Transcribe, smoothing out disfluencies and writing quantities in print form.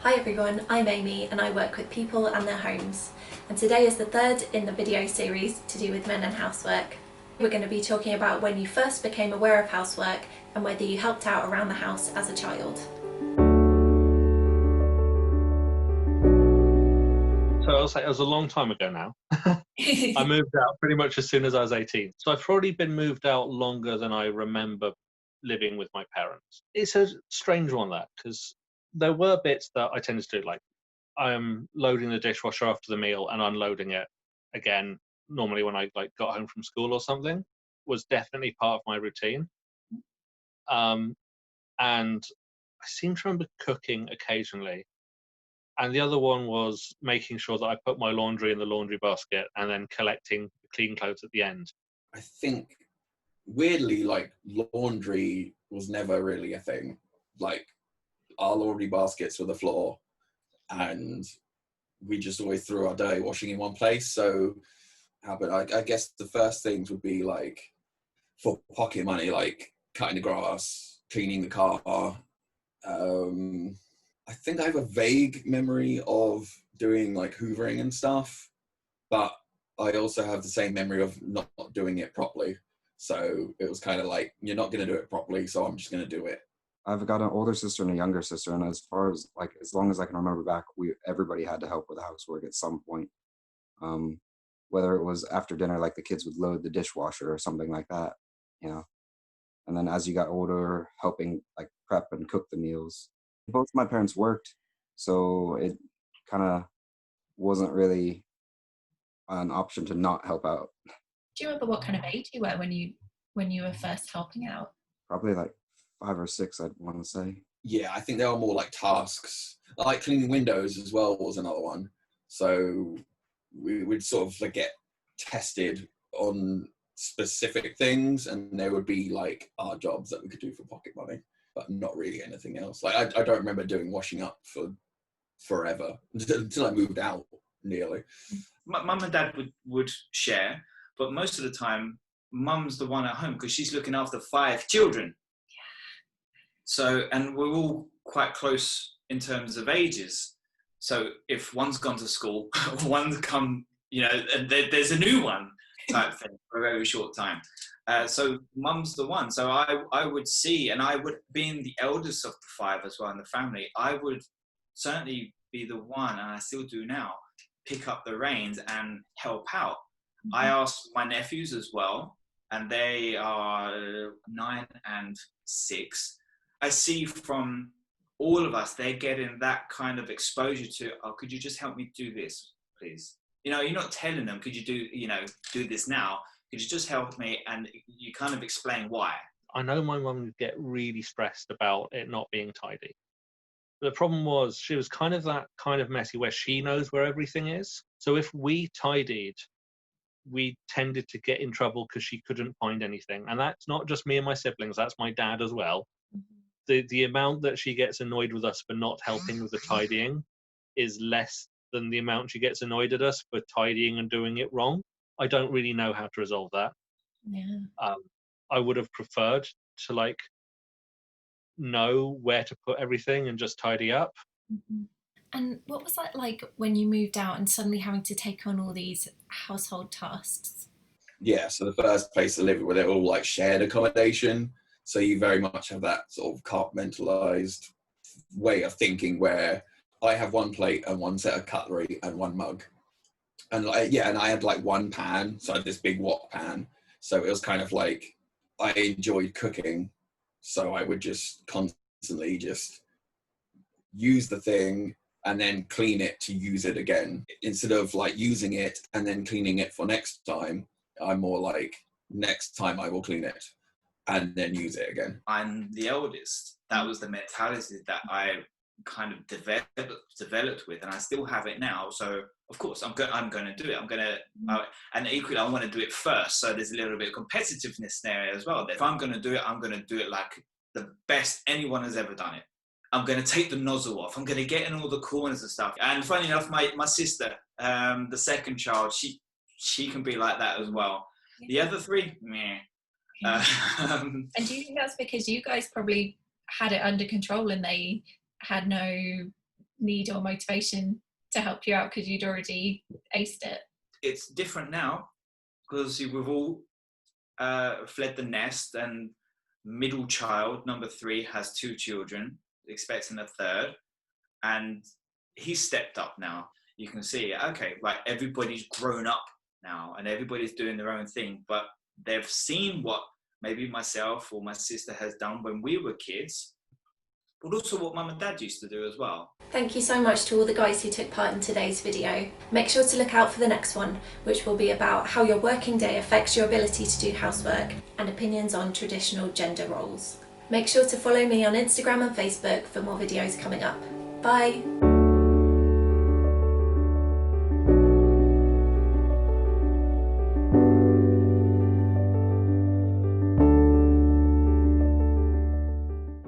Hi everyone, I'm Amy and I work with people and their homes. And today is the third in the video series to do with men and housework. We're going to be talking about when you first became aware of housework and whether you helped out around the house as a child. So I'll say it was a long time ago now. I moved out pretty much as soon as I was 18. So I've probably been moved out longer than I remember living with my parents. It's a strange one, that, because there were bits that I tended to do, like I am loading the dishwasher after the meal and unloading it again, normally when I got home from school or something, was definitely part of my routine. And I seem to remember cooking occasionally. And the other one was making sure that I put my laundry in the laundry basket and then collecting the clean clothes at the end. I think, weirdly, laundry was never really a thing. Like, our laundry baskets were the floor, and we just always threw our day washing in one place. So, but I guess the first things would be, for pocket money, like cutting the grass, cleaning the car. I think I have a vague memory of doing hoovering and stuff, but I also have the same memory of not doing it properly. So it was kind of like, you're not going to do it properly, so I'm just going to do it. I've got an older sister and a younger sister, and as far as as long as I can remember back, everybody had to help with housework at some point. Whether it was after dinner, like the kids would load the dishwasher or something like that, you know. And then as you got older, helping prep and cook the meals. Both my parents worked, so it kind of wasn't really an option to not help out. Do you remember what kind of age you were when you were first helping out? Probably 5 or 6, I'd want to say. Yeah, I think there were more tasks. Like cleaning windows as well was another one. So we would sort of get tested on specific things, and there would be our jobs that we could do for pocket money, but not really anything else. I don't remember doing washing up for forever until I moved out, nearly. Mum and Dad would share, but most of the time, Mum's the one at home because she's looking after 5 children. So, and we're all quite close in terms of ages. So if one's gone to school, one's come, and there's a new one type thing for a very short time. So Mum's the one. So I would see, and I would, being the eldest of the 5 as well in the family, I would certainly be the one, and I still do now, pick up the reins and help out. Mm-hmm. I asked my nephews as well, and they are 9 and 6. I see from all of us, they're getting that kind of exposure to, oh, could you just help me do this, please? You're not telling them, could you do this now? Could you just help me? And you kind of explain why. I know my mum would get really stressed about it not being tidy. But the problem was she was kind of that kind of messy where she knows where everything is. So if we tidied, we tended to get in trouble because she couldn't find anything. And that's not just me and my siblings, that's my dad as well. The amount that she gets annoyed with us for not helping with the tidying is less than the amount she gets annoyed at us for tidying and doing it wrong. I don't really know how to resolve that. Yeah. I would have preferred to know where to put everything and just tidy up. Mm-hmm. And what was that like when you moved out and suddenly having to take on all these household tasks? Yeah, so the first place to live, where they're all shared accommodation. So you very much have that sort of compartmentalized way of thinking where I have one plate and one set of cutlery and one mug. And and I had one pan, so I had this big wok pan. So it was kind of I enjoyed cooking. So I would just constantly just use the thing and then clean it to use it again. Instead of using it and then cleaning it for next time, I'm more next time I will clean it and then use it again. I'm the eldest. That was the mentality that I kind of developed with, and I still have it now. So of course I'm going to do it. And equally I want to do it first. So there's a little bit of competitiveness there as well. If I'm going to do it, I'm going to do it like the best anyone has ever done it. I'm going to take the nozzle off. I'm going to get in all the corners and stuff. And funny enough, my sister, the second child, she can be like that as well. The other 3, meh. And do you think that's because you guys probably had it under control and they had no need or motivation to help you out because you'd already aced it? It's different now because we've all fled the nest, and middle child, number 3, has 2 children, expecting a third, and he's stepped up now. You can see, okay, like everybody's grown up now and everybody's doing their own thing, but they've seen what maybe myself or my sister has done when we were kids, but also what mum and dad used to do as well. Thank you so much to all the guys who took part in today's video. Make sure to look out for the next one, which will be about how your working day affects your ability to do housework and opinions on traditional gender roles. Make sure to follow me on Instagram and Facebook for more videos coming up. Bye!